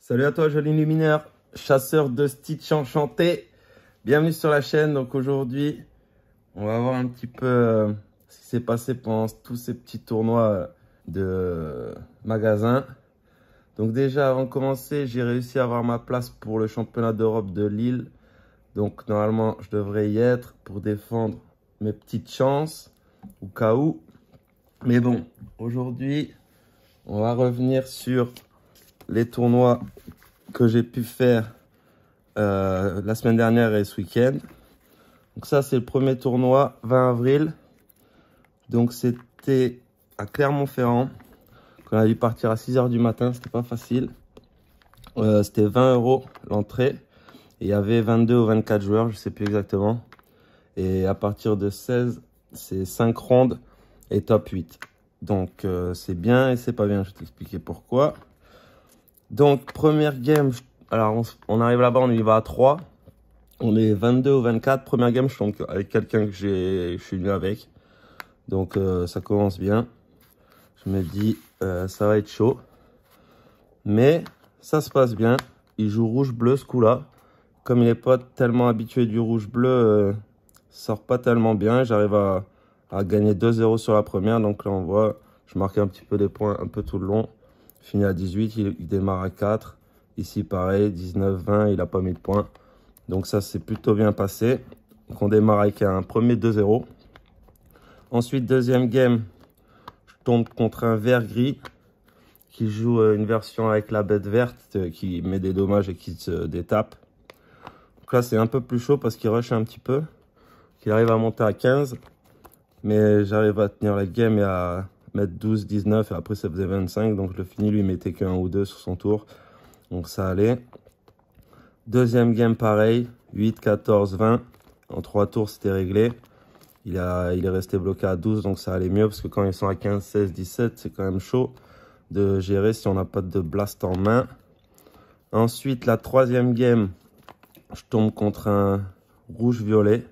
Salut à toi, joli luminaire, chasseur de Stitch enchanté. Bienvenue sur la chaîne. Donc aujourd'hui, on va voir un petit peu ce qui s'est passé pendant tous ces petits tournois de magasins. Donc déjà, avant de commencer, j'ai réussi à avoir ma place pour le championnat d'Europe de Lille. Donc normalement, je devrais y être pour défendre mes petites chances, au cas où. Mais bon, aujourd'hui, on va revenir sur les tournois que j'ai pu faire la semaine dernière et ce week-end. Donc ça, c'est le premier tournoi, 20 avril. Donc c'était à Clermont-Ferrand. On a dû partir à 6 h du matin, c'était pas facile. C'était 20 € l'entrée. Et il y avait 22 ou 24 joueurs, je sais plus exactement. Et à partir de 16, c'est 5 rondes et top 8. Donc c'est bien et c'est pas bien, je vais t'expliquer pourquoi. Donc première game, alors on arrive là-bas, on y va à 3. On est 22 ou 24. Première game, je tombe avec quelqu'un que je suis venu avec. Donc ça commence bien. Je me dis, ça va être chaud. Mais ça se passe bien. Il joue rouge-bleu ce coup-là. Comme il n'est pas tellement habitué du rouge-bleu, ça sort pas tellement bien. J'arrive à gagner 2-0 sur la première. Donc là, on voit, je marque un petit peu des points un peu tout le long. Fini à 18, il démarre à 4. Ici, pareil, 19-20, il n'a pas mis de points. Donc ça, c'est plutôt bien passé. Donc on démarre avec un premier 2-0. Ensuite, deuxième game, je tombe contre un vert-gris qui joue une version avec la bête verte qui met des dommages et qui se détape. Donc là, c'est un peu plus chaud parce qu'il rush un petit peu. Il arrive à monter à 15. Mais j'arrive à tenir la game et à mettre 12, 19 et après ça faisait 25. Donc je le finis, lui il mettait qu'un ou deux sur son tour. Donc ça allait. Deuxième game pareil, 8, 14, 20. En 3 tours c'était réglé. Il est resté bloqué à 12 donc ça allait mieux parce que quand ils sont à 15, 16, 17 c'est quand même chaud de gérer si on n'a pas de blast en main. Ensuite la troisième game, je tombe contre un rouge-violet.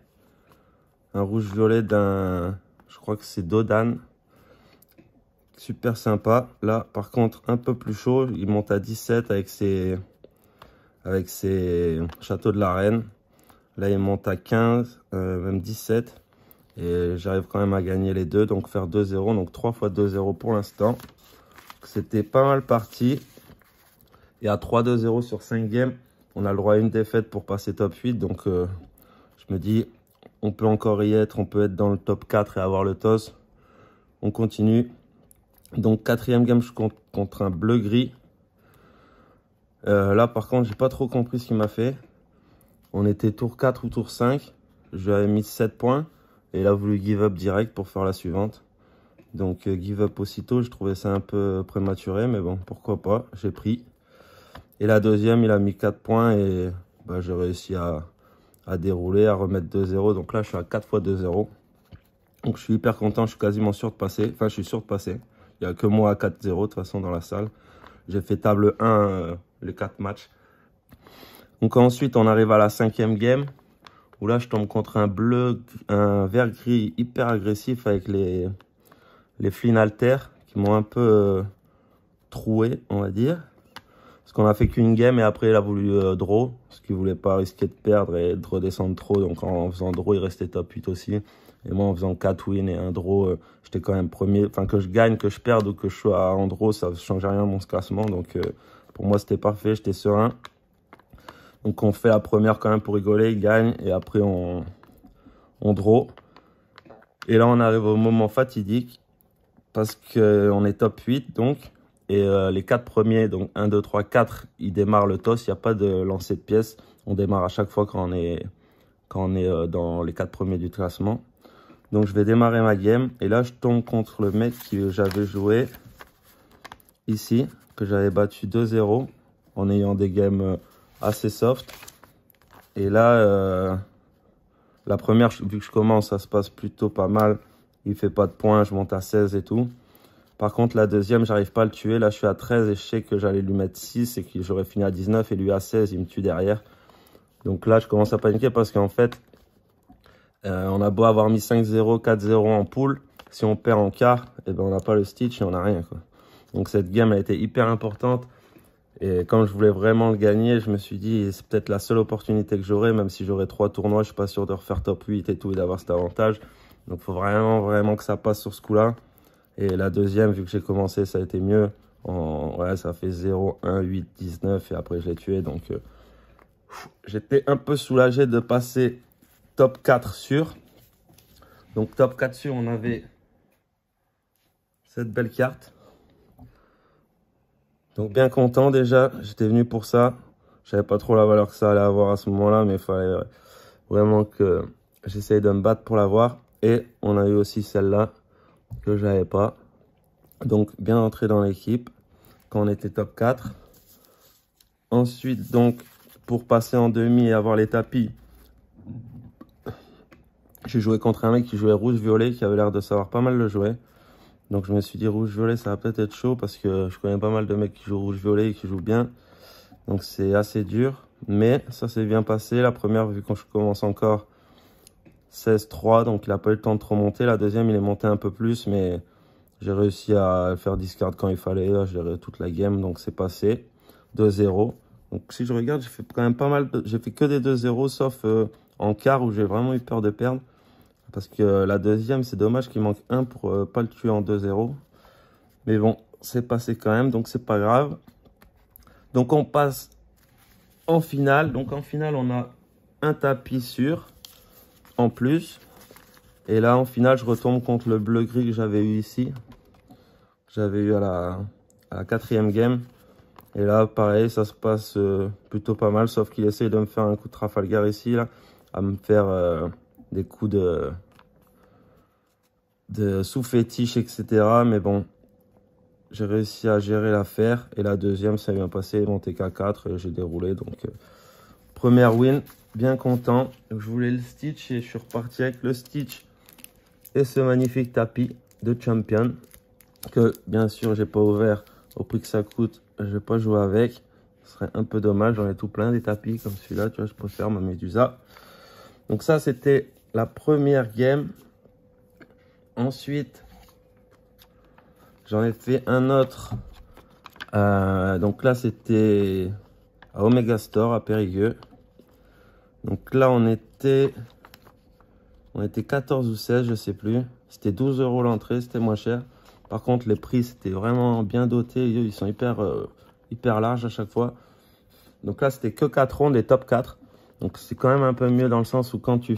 Un rouge-violet d'un, je crois que c'est Dodan. Super sympa. Là, par contre, un peu plus chaud. Il monte à 17 avec ses châteaux de la reine. Là, il monte à 15, même 17. Et j'arrive quand même à gagner les deux. Donc, faire 2-0. Donc, 3 fois 2-0 pour l'instant. C'était pas mal parti. Et à 3-2-0 sur 5 games, on a le droit à une défaite pour passer top 8. Donc, je me dis, on peut encore y être. On peut être dans le top 4 et avoir le toss. On continue. Donc, quatrième game, je compte contre un bleu-gris. Là, par contre, j'ai pas trop compris ce qu'il m'a fait. On était tour 4 ou tour 5. Je lui avais mis 7 points. Et il a voulu give up direct pour faire la suivante. Donc, give up aussitôt. Je trouvais ça un peu prématuré. Mais bon, pourquoi pas. J'ai pris. Et la deuxième, il a mis 4 points. Et bah, j'ai réussi à dérouler, à remettre 2-0. Donc là, je suis à 4 fois 2-0. Donc, je suis hyper content. Je suis quasiment sûr de passer. Enfin, je suis sûr de passer. Il n'y a que moi à 4-0 de toute façon dans la salle. J'ai fait table 1 les 4 matchs. Donc ensuite on arrive à la cinquième game. Où là je tombe contre un vert gris hyper agressif avec les flins alter qui m'ont un peu troué on va dire. Parce qu'on a fait qu'une game et après il a voulu draw. Parce qu'il voulait pas risquer de perdre et de redescendre trop. Donc en faisant draw il restait top 8 aussi. Et moi, en faisant 4 wins et un draw, j'étais quand même premier. Enfin, que je gagne, que je perde ou que je sois en draw, ça ne changeait rien à mon classement. Donc, pour moi, c'était parfait. J'étais serein. Donc, on fait la première quand même pour rigoler. Il gagne. Et après, on draw. Et là, on arrive au moment fatidique. Parce qu'on est top 8, donc. Et les 4 premiers, donc 1, 2, 3, 4, ils démarrent le toss. Il n'y a pas de lancer de pièces. On démarre à chaque fois quand on est dans les 4 premiers du classement. Donc je vais démarrer ma game et là je tombe contre le mec que j'avais joué ici, que j'avais battu 2-0 en ayant des games assez soft. Et là, la première, vu que je commence, ça se passe plutôt pas mal. Il fait pas de points, je monte à 16 et tout. Par contre la deuxième, j'arrive pas à le tuer. Là je suis à 13 et je sais que j'allais lui mettre 6 et que j'aurais fini à 19 et lui à 16, il me tue derrière. Donc là je commence à paniquer parce qu'en fait, on a beau avoir mis 5-0, 4-0 en poule. Si on perd en quart, eh ben on n'a pas le Stitch et on n'a rien, quoi. Donc cette game a été hyper importante. Et comme je voulais vraiment le gagner, je me suis dit, c'est peut-être la seule opportunité que j'aurai, même si j'aurai 3 tournois, je suis pas sûr de refaire top 8 et tout et d'avoir cet avantage. Donc il faut vraiment que ça passe sur ce coup-là. Et la deuxième, vu que j'ai commencé, ça a été mieux. Ouais, ça fait 0, 1, 8, 19 et après je l'ai tué. Donc j'étais un peu soulagé de passer top 4 sûr. Donc top 4 sûr, on avait cette belle carte. Donc bien content déjà, j'étais venu pour ça. Je savais pas trop la valeur que ça allait avoir à ce moment-là, mais il fallait vraiment que j'essaye de me battre pour l'avoir. Et on a eu aussi celle-là que j'avais pas. Donc bien entré dans l'équipe quand on était top 4. Ensuite donc pour passer en demi et avoir les tapis, j'ai joué contre un mec qui jouait rouge-violet, qui avait l'air de savoir pas mal le jouer. Donc je me suis dit rouge-violet ça va peut-être être chaud parce que je connais pas mal de mecs qui jouent rouge-violet et qui jouent bien. Donc c'est assez dur, mais ça s'est bien passé. La première, vu quand je commence encore 16-3, donc il n'a pas eu le temps de trop monter. La deuxième, il est monté un peu plus, mais j'ai réussi à faire discard quand il fallait. Là, j'ai géré toute la game, donc c'est passé 2-0. Donc si je regarde, j'ai fait quand même pas mal. J'ai fait que des 2-0, sauf en quart où j'ai vraiment eu peur de perdre. Parce que la deuxième, c'est dommage qu'il manque un pour pas le tuer en 2-0. Mais bon, c'est passé quand même, donc c'est pas grave. Donc on passe en finale. Donc en finale, on a un tapis sûr en plus. Et là, en finale, je retombe contre le bleu-gris que j'avais eu ici. J'avais eu à la quatrième game. Et là, pareil, ça se passe plutôt pas mal. Sauf qu'il essaye de me faire un coup de Trafalgar ici, là. À me faire des coups de sous-fétiche, etc. Mais bon, j'ai réussi à gérer l'affaire. Et la deuxième, ça a bien passé. Monté K4 et j'ai déroulé. Donc, première win. Bien content. Donc, je voulais le Stitch et je suis reparti avec le Stitch et ce magnifique tapis de Champion. Que, bien sûr, j'ai pas ouvert au prix que ça coûte. Je vais pas jouer avec. Ce serait un peu dommage. J'en ai tout plein des tapis comme celui-là. Tu vois, je préfère ma Medusa. Donc, ça, c'était la première game. Ensuite, j'en ai fait un autre. Donc là, c'était à Omega Store à Périgueux. Donc là, on était 14 ou 16, je sais plus. C'était 12 € l'entrée, c'était moins cher. Par contre, les prix, c'était vraiment bien doté. Ils sont hyper larges à chaque fois. Donc là, c'était que 4 rondes et top 4. Donc c'est quand même un peu mieux dans le sens où quand tu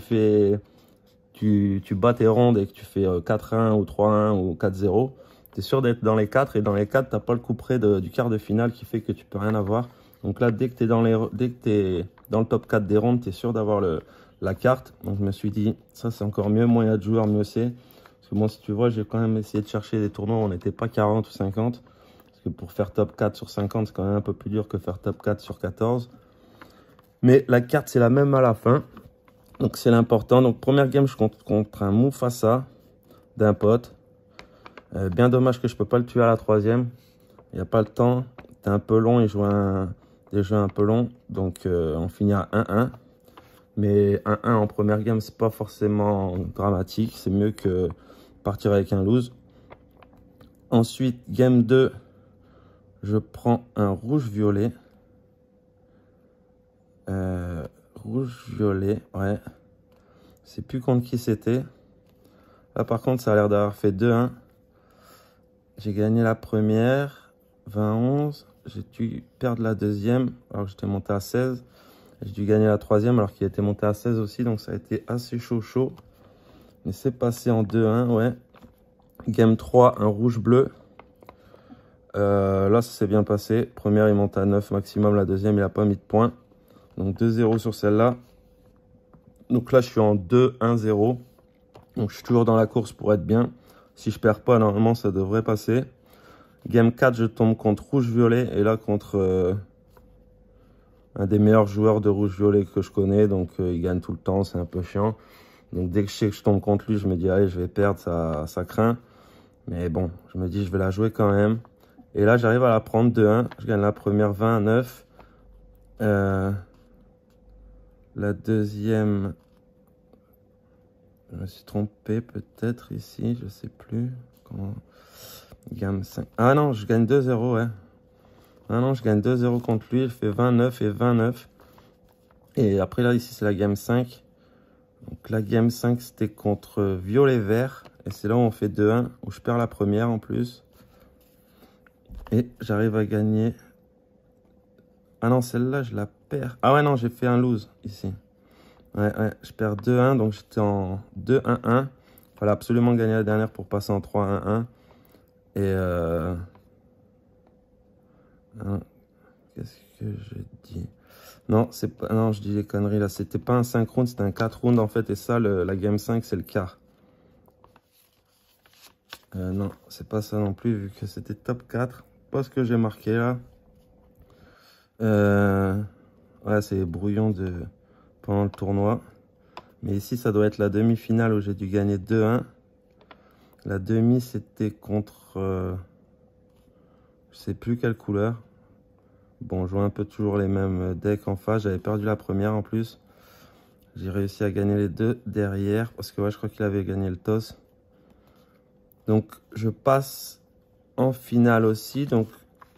bats tes rondes et que tu fais 4-1 ou 3-1 ou 4-0, tu es sûr d'être dans les 4. Et dans les 4, tu n'as pas le coup près du quart de finale qui fait que tu peux rien avoir. Donc là, dès que tu es dans le top 4 des rondes, tu es sûr d'avoir la carte. Donc je me suis dit, ça c'est encore mieux. Moins il y a de joueurs, mieux c'est. Parce que moi, si tu vois, j'ai quand même essayé de chercher des tournois où on n'était pas 40 ou 50. Parce que pour faire top 4 sur 50, c'est quand même un peu plus dur que faire top 4 sur 14. Mais la carte, c'est la même à la fin. Donc c'est l'important. Donc première game, je compte contre un Mufasa d'un pote. Bien dommage que je peux pas le tuer à la troisième. Il n'y a pas le temps. C'était un peu long. Il joue des jeux un peu longs. Donc on finit à 1-1. Mais 1-1 en première game, c'est pas forcément dramatique. C'est mieux que partir avec un lose. Ensuite, game 2, je prends un rouge-violet. Rouge-violet, ouais. Je sais plus contre qui c'était. Là, par contre, ça a l'air d'avoir fait 2-1. J'ai gagné la première, 20-11. J'ai dû perdre la deuxième, alors que j'étais monté à 16. J'ai dû gagner la troisième, alors qu'il était monté à 16 aussi. Donc, ça a été assez chaud. Mais c'est passé en 2-1, ouais. Game 3, un rouge-bleu. Là, ça s'est bien passé. Première, il monte à 9 maximum. La deuxième, il n'a pas mis de points. Donc, 2-0 sur celle-là. Donc là, je suis en 2-1-0. Donc, je suis toujours dans la course pour être bien. Si je perds pas, normalement, ça devrait passer. Game 4, je tombe contre rouge-violet. Et là, contre un des meilleurs joueurs de rouge-violet que je connais. Donc, il gagne tout le temps. C'est un peu chiant. Donc, dès que je sais que je tombe contre lui, je me dis, allez, je vais perdre. Ça craint. Mais bon, je me dis, je vais la jouer quand même. Et là, j'arrive à la prendre 2-1. Je gagne la première 20-9. La deuxième, je me suis trompé peut-être ici, je sais plus. Comment? Gamme 5. Ah non, je gagne 2-0, ouais. Ah non, je gagne 2-0 contre lui. Il fait 29 et 29. Et après, là, ici, c'est la game 5. Donc, la game 5, c'était contre violet-vert. Et c'est là où on fait 2-1, où je perds la première en plus. Et j'arrive à gagner. Ah non, celle-là, je la perds. Ah ouais, non, j'ai fait un lose ici. Ouais, je perds 2-1, donc j'étais en 2-1-1. Il fallait absolument gagner la dernière pour passer en 3-1-1. Et qu'est-ce que je dis? Non, c'est pas. Non, je dis des conneries là. C'était pas un 5 rounds, c'était un 4 rounds en fait. Et ça, la game 5, c'est le quart. Non, c'est pas ça non plus, vu que c'était top 4. Pas ce que j'ai marqué là. Ouais, c'est brouillon pendant le tournoi. Mais ici, ça doit être la demi-finale où j'ai dû gagner 2-1. La demi, c'était contre... je sais plus quelle couleur. Bon, je vois un peu toujours les mêmes decks en face. J'avais perdu la première en plus. J'ai réussi à gagner les deux derrière. Parce que ouais, je crois qu'il avait gagné le toss. Donc, je passe en finale aussi. Donc,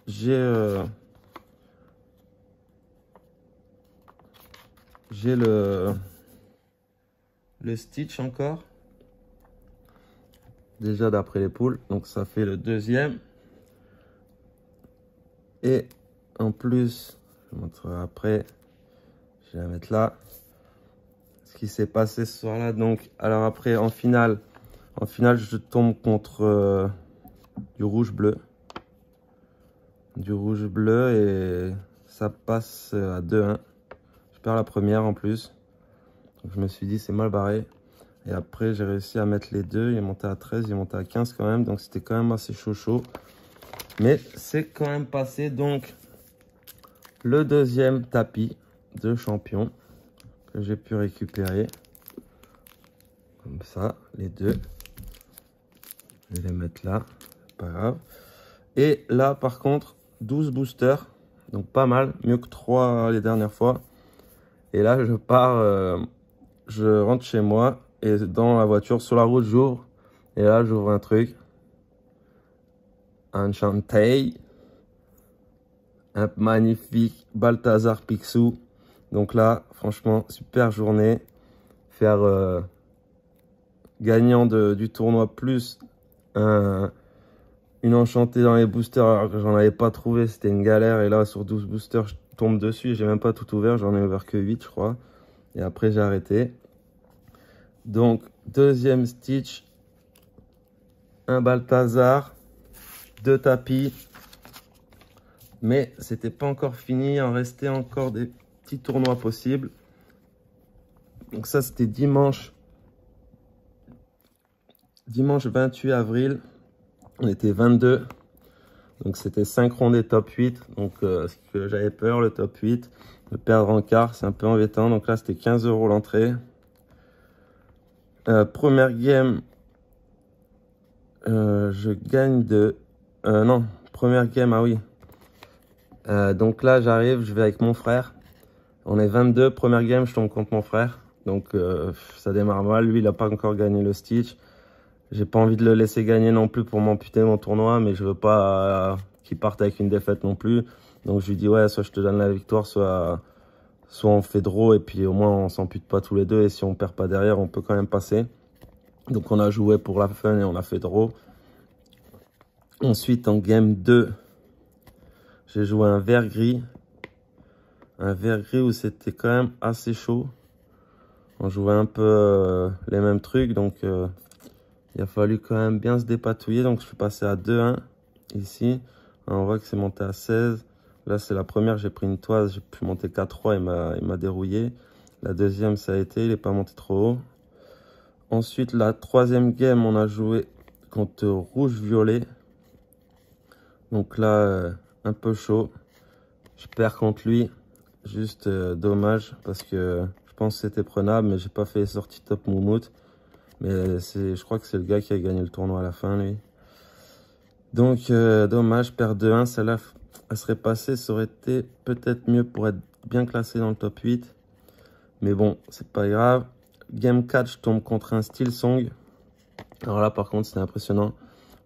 j'ai le Stitch encore. Déjà d'après les poules. Donc, ça fait le deuxième. Et en plus, je vous montrerai après. Je vais la mettre là. Ce qui s'est passé ce soir-là. Donc, alors après, en finale, je tombe contre du rouge-bleu. Du rouge-bleu et ça passe à 2-1. Je perds la première en plus. Donc, je me suis dit, c'est mal barré. Et après, j'ai réussi à mettre les deux. Il est monté à 13, il est monté à 15 quand même. Donc, c'était quand même assez chaud. Mais c'est quand même passé. Donc, le deuxième tapis de champion que j'ai pu récupérer. Comme ça, les deux. Je vais les mettre là. Pas grave. Et là, par contre, 12 boosters. Donc, pas mal. Mieux que 3 les dernières fois. Et là, je pars. Je rentre chez moi. Et dans la voiture, sur la route, j'ouvre. Et là, j'ouvre un truc. Enchanté. Un magnifique Balthazar Picsou. Donc là, franchement, super journée. Faire gagnant du tournoi plus une enchantée dans les boosters alors que j'en avais pas trouvé. C'était une galère. Et là, sur 12 boosters, je tombe dessus. J'ai même pas tout ouvert. J'en ai ouvert que 8, je crois. Et après, j'ai arrêté. Donc, deuxième Stitch. Un Balthazar. 2 tapis. Mais c'était pas encore fini. Il en restait encore des petits tournois possibles. Donc ça, c'était dimanche 28 avril. On était 22. Donc c'était 5 rondes et top 8. Donc ce que j'avais peur, le top 8. De perdre en quart, c'est un peu embêtant. Donc là, c'était 15 € l'entrée. Première game, je gagne de... non, première game, ah oui. Donc là, j'arrive, je vais avec mon frère. On est 22, première game, je tombe contre mon frère. Donc ça démarre mal. Lui, il n'a pas encore gagné le Stitch. J'ai pas envie de le laisser gagner non plus pour m'amputer mon tournoi, mais je veux pas qu'il parte avec une défaite non plus. Donc je lui dis ouais, soit je te donne la victoire, soit on fait draw et puis au moins on s'ampute pas tous les deux. Et si on perd pas derrière, on peut quand même passer. Donc on a joué pour la fun et on a fait draw. Ensuite en game 2, j'ai joué un vert gris. Un vert gris où c'était quand même assez chaud. On jouait un peu les mêmes trucs, donc il a fallu quand même bien se dépatouiller. Donc je suis passé à 2-1 ici. Alors, on voit que c'est monté à 16. Là c'est la première, j'ai pris une toise, j'ai pu monter 4-3, il m'a dérouillé. La deuxième ça a été, il n'est pas monté trop haut. Ensuite la troisième game, on a joué contre rouge-violet. Donc là, un peu chaud. Je perds contre lui. Juste dommage parce que je pense que c'était prenable, mais j'ai pas fait les sorties top moumoute. Mais je crois que c'est le gars qui a gagné le tournoi à la fin, lui. Donc, dommage, perdre 2-1. Celle-là, elle serait passée. Ça aurait été peut-être mieux pour être bien classé dans le top 8. Mais bon, c'est pas grave. Game 4, je tombe contre un Steel Song. Alors là, par contre, c'était impressionnant.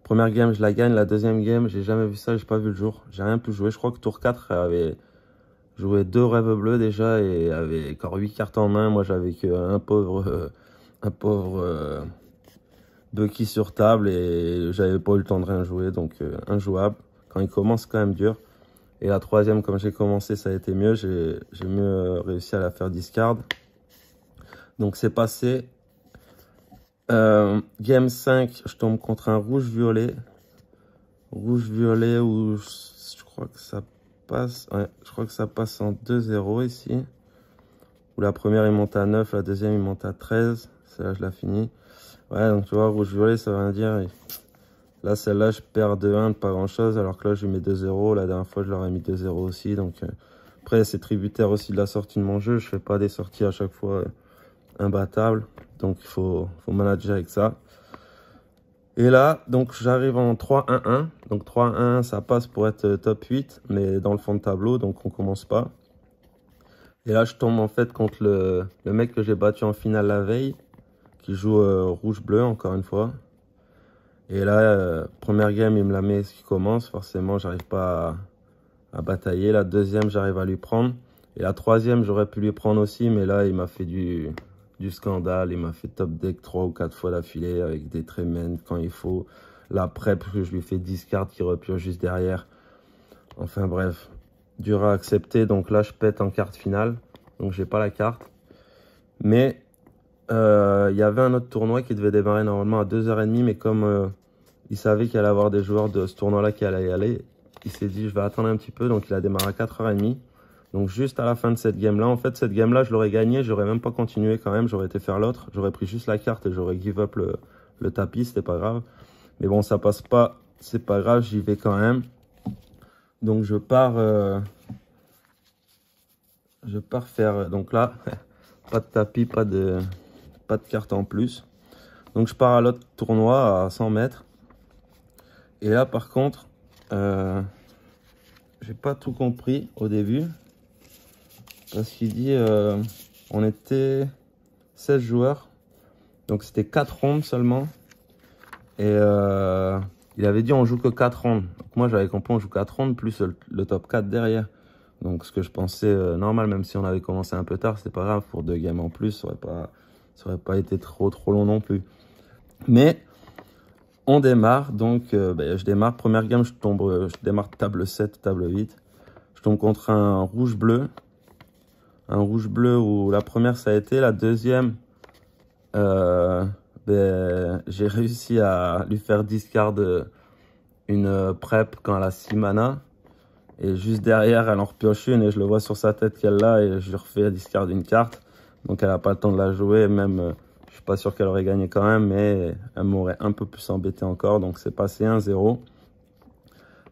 Première game, je la gagne. La deuxième game, j'ai jamais vu ça, j'ai pas vu le jour. J'ai rien pu jouer. Je crois que tour 4, elle avait joué 2 rêves bleus déjà et avait encore 8 cartes en main. Moi, j'avais qu'un pauvre Bucky sur table et j'avais pas eu le temps de rien jouer, donc injouable. Quand il commence, quand même dur. Et la troisième, comme j'ai commencé, ça a été mieux. J'ai mieux réussi à la faire discard. Donc c'est passé. Game 5, je tombe contre un rouge-violet. Rouge-violet où je crois que ça passe. Ouais, je crois que ça passe en 2-0 ici. Où la première il monte à 9, la deuxième il monte à 13. Celle-là je la finis. Ouais, donc tu vois, rouge-violet ça veut rien dire. Et là, celle-là, je perds 2-1 de pas grand-chose. Alors que là, je lui mets 2-0. La dernière fois, je leur ai mis 2-0 aussi. Donc après, c'est tributaire aussi de la sortie de mon jeu. Je fais pas des sorties à chaque fois imbattables. Donc il faut manager avec ça. Et là, donc j'arrive en 3-1-1. Donc 3-1, ça passe pour être top 8, mais dans le fond de tableau, donc on commence pas. Et là, je tombe en fait contre le mec que j'ai battu en finale la veille, qui joue rouge-bleu encore une fois. Et là, première game, il me la met ce qui commence. Forcément, j'arrive pas à batailler. La deuxième, j'arrive à lui prendre. Et la troisième, j'aurais pu lui prendre aussi, mais là, il m'a fait du scandale. Il m'a fait top deck 3 ou 4 fois d'affilée avec des trémènes quand il faut. La prep, que je lui fais 10 cartes qui repioche juste derrière. Enfin bref, dur à accepter. Donc là, je pète en carte finale. Donc j'ai pas la carte. Mais il y avait un autre tournoi qui devait démarrer normalement à 2h30. Mais comme il savait qu'il allait avoir des joueurs de ce tournoi-là qui allaient y aller, il s'est dit je vais attendre un petit peu. Donc il a démarré à 4h30. Donc juste à la fin de cette game-là, en fait cette game-là je l'aurais gagné, j'aurais même pas continué quand même, j'aurais été faire l'autre, j'aurais pris juste la carte et j'aurais give up le tapis, c'était pas grave. Mais bon ça passe pas, c'est pas grave, j'y vais quand même. Donc je pars faire, donc là, pas de tapis, pas de carte en plus. Donc je pars à l'autre tournoi à 100 mètres. Et là par contre, j'ai pas tout compris au début. Parce qu'il dit, on était 16 joueurs, donc c'était 4 rondes seulement. Et il avait dit on joue que 4 rondes. Donc moi j'avais compris on joue 4 rondes plus le top 4 derrière. Donc ce que je pensais normal, même si on avait commencé un peu tard, c'était pas grave, pour 2 games en plus, ça aurait pas été trop long non plus. Mais on démarre, donc je démarre, première game je démarre table 7, table 8. Je tombe contre un rouge-bleu. Un rouge-bleu où la première ça a été, la deuxième j'ai réussi à lui faire discard une prep quand elle a 6 mana. Et juste derrière, elle en repioche une et je le vois sur sa tête qu'elle l'a et je lui refais discard une carte. Donc elle n'a pas le temps de la jouer, même je suis pas sûr qu'elle aurait gagné quand même, mais elle m'aurait un peu plus embêté encore. Donc c'est passé 1-0.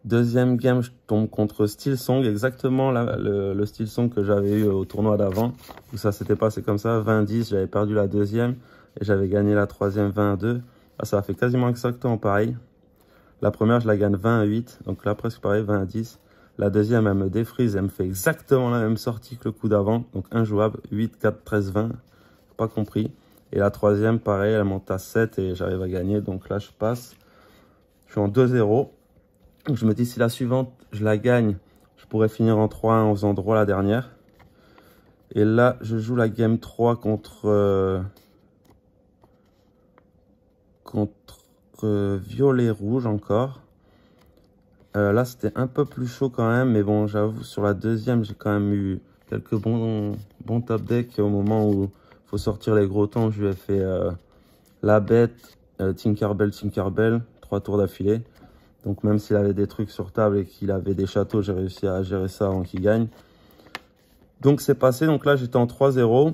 Deuxième game, je tombe contre Steelsong, exactement le Steelsong que j'avais eu au tournoi d'avant, où ça s'était passé comme ça, 20-10, j'avais perdu la deuxième, et j'avais gagné la troisième 20-2. Là, ça a fait quasiment exactement pareil. La première, je la gagne 20-8, donc là, presque pareil, 20-10. La deuxième, elle me défrise, elle me fait exactement la même sortie que le coup d'avant, donc injouable, 8-4-13-20, pas compris. Et la troisième, pareil, elle monte à 7 et j'arrive à gagner, donc là, je passe. Je suis en 2-0. Donc je me dis, si la suivante, je la gagne, je pourrais finir en 3-1 en faisant droit la dernière. Et là, je joue la game 3 contre violet-rouge encore. Là, c'était un peu plus chaud quand même. Mais bon, j'avoue, sur la deuxième, j'ai quand même eu quelques bons top decks. Au moment où il faut sortir les gros temps, je lui ai fait la bête, Tinkerbell, 3 tours d'affilée. Donc même s'il avait des trucs sur table et qu'il avait des châteaux, j'ai réussi à gérer ça avant qu'il gagne. Donc c'est passé, donc là j'étais en 3-0. Et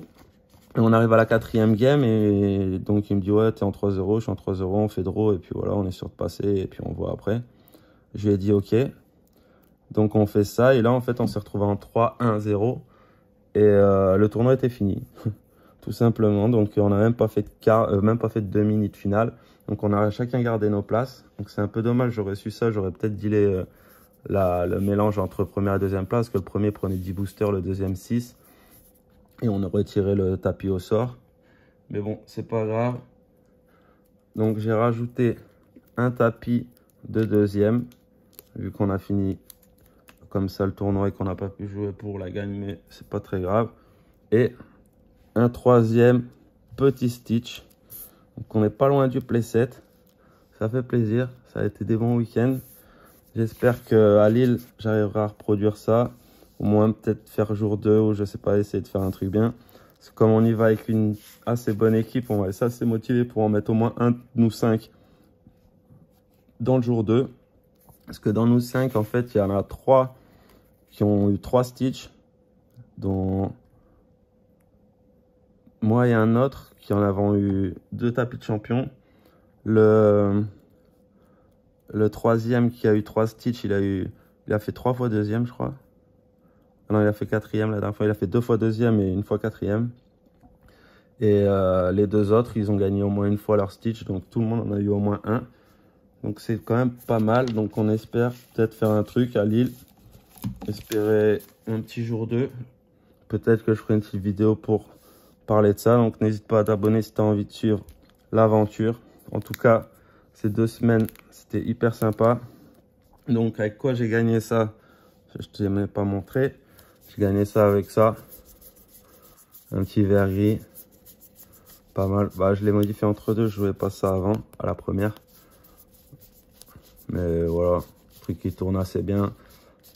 on arrive à la 4e game et donc il me dit ouais t'es en 3-0, je suis en 3-0, on fait draw et puis voilà on est sûr de passer et puis on voit après. Je lui ai dit ok. Donc on fait ça et là en fait on s'est retrouvé en 3-1-0 et le tournoi était fini. Tout simplement, donc on n'a même pas fait de 2 minutes finale. Donc on a chacun gardé nos places. Donc c'est un peu dommage, j'aurais su ça, j'aurais peut-être dealé le mélange entre première et deuxième place, que le premier prenait 10 boosters, le deuxième 6. Et on aurait tiré le tapis au sort. Mais bon, c'est pas grave. Donc j'ai rajouté un tapis de deuxième, vu qu'on a fini comme ça le tournoi et qu'on n'a pas pu jouer pour la gagne, mais c'est pas très grave. Et un troisième petit Stitch. Donc on n'est pas loin du playset. Ça fait plaisir, ça a été des bons week-ends. J'espère qu'à Lille, j'arriverai à reproduire ça. Au moins peut-être faire jour 2 ou je sais pas, essayer de faire un truc bien. Parce que comme on y va avec une assez bonne équipe, on va être assez motivé pour en mettre au moins un de nous 5 dans le jour 2. Parce que dans nous 5, en fait, il y en a 3 qui ont eu 3 Stitch, dont moi et un autre qui en avons eu 2 tapis de champion. Le troisième qui a eu 3 Stitch, il a fait 3 fois deuxième, je crois. Non, il a fait quatrième la dernière fois. Il a fait 2 fois deuxième et 1 fois quatrième. Et les 2 autres, ils ont gagné au moins 1 fois leur Stitch. Donc tout le monde en a eu au moins 1. Donc c'est quand même pas mal. Donc on espère peut-être faire un truc à Lille. Espérer un petit jour 2. Peut-être que je ferai une petite vidéo pour parler de ça. Donc n'hésite pas à t'abonner si tu as envie de suivre l'aventure. En tout cas, ces 2 semaines, c'était hyper sympa. Donc avec quoi j'ai gagné ça? Je ne t'ai même pas montré. J'ai gagné ça avec ça. Un petit verre gris. Pas mal. Bah, je l'ai modifié entre deux. Je jouais pas ça avant, à la première. Mais voilà, le truc qui tourne assez bien.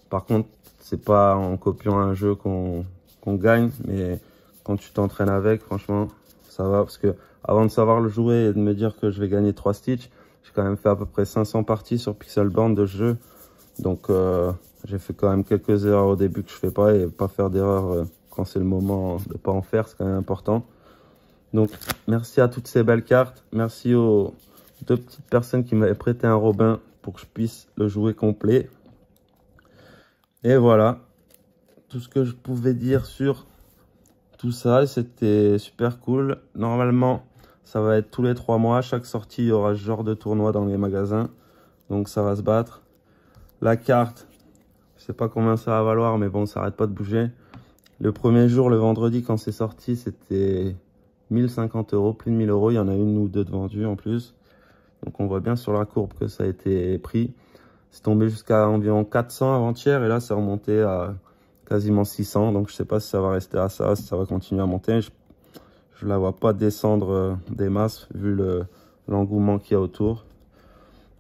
Par contre, c'est pas en copiant un jeu qu'on gagne. Mais quand tu t'entraînes avec, franchement, ça va. Parce que avant de savoir le jouer et de me dire que je vais gagner 3 Stitch, j'ai quand même fait à peu près 500 parties sur Pixelborn de ce jeu. Donc j'ai fait quand même quelques erreurs au début que je fais pas, et pas faire d'erreurs quand c'est le moment de pas en faire, c'est quand même important. Donc merci à toutes ces belles cartes, merci aux 2 petites personnes qui m'avaient prêté un Robin pour que je puisse le jouer complet. Et voilà, tout ce que je pouvais dire sur tout ça, c'était super cool. Normalement, ça va être tous les 3 mois, chaque sortie, il y aura ce genre de tournoi dans les magasins. Donc ça va se battre. La carte, je sais pas combien ça va valoir, mais bon, ça arrête pas de bouger. Le premier jour, le vendredi, quand c'est sorti, c'était 1050 €, plus de 1000 €. Il y en a 1 ou 2 de vendus en plus. Donc on voit bien sur la courbe que ça a été pris. C'est tombé jusqu'à environ 400 avant-hier, et là, c'est remonté à quasiment 600. Donc je sais pas si ça va rester à ça, si ça va continuer à monter. Je la vois pas descendre des masses, vu l'engouement qu'il y a autour.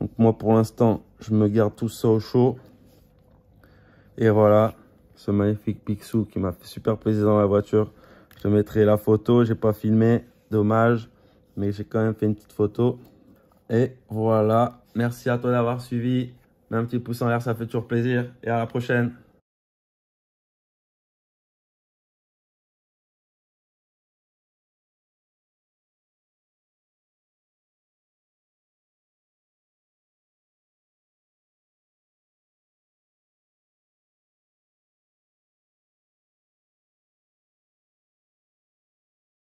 Donc moi, pour l'instant, je me garde tout ça au chaud. Et voilà, ce magnifique Picsou qui m'a fait super plaisir dans la voiture. Je te mettrai la photo, j'ai pas filmé, dommage, mais j'ai quand même fait une petite photo. Et voilà, merci à toi d'avoir suivi. Mets un petit pouce en l'air, ça fait toujours plaisir. Et à la prochaine.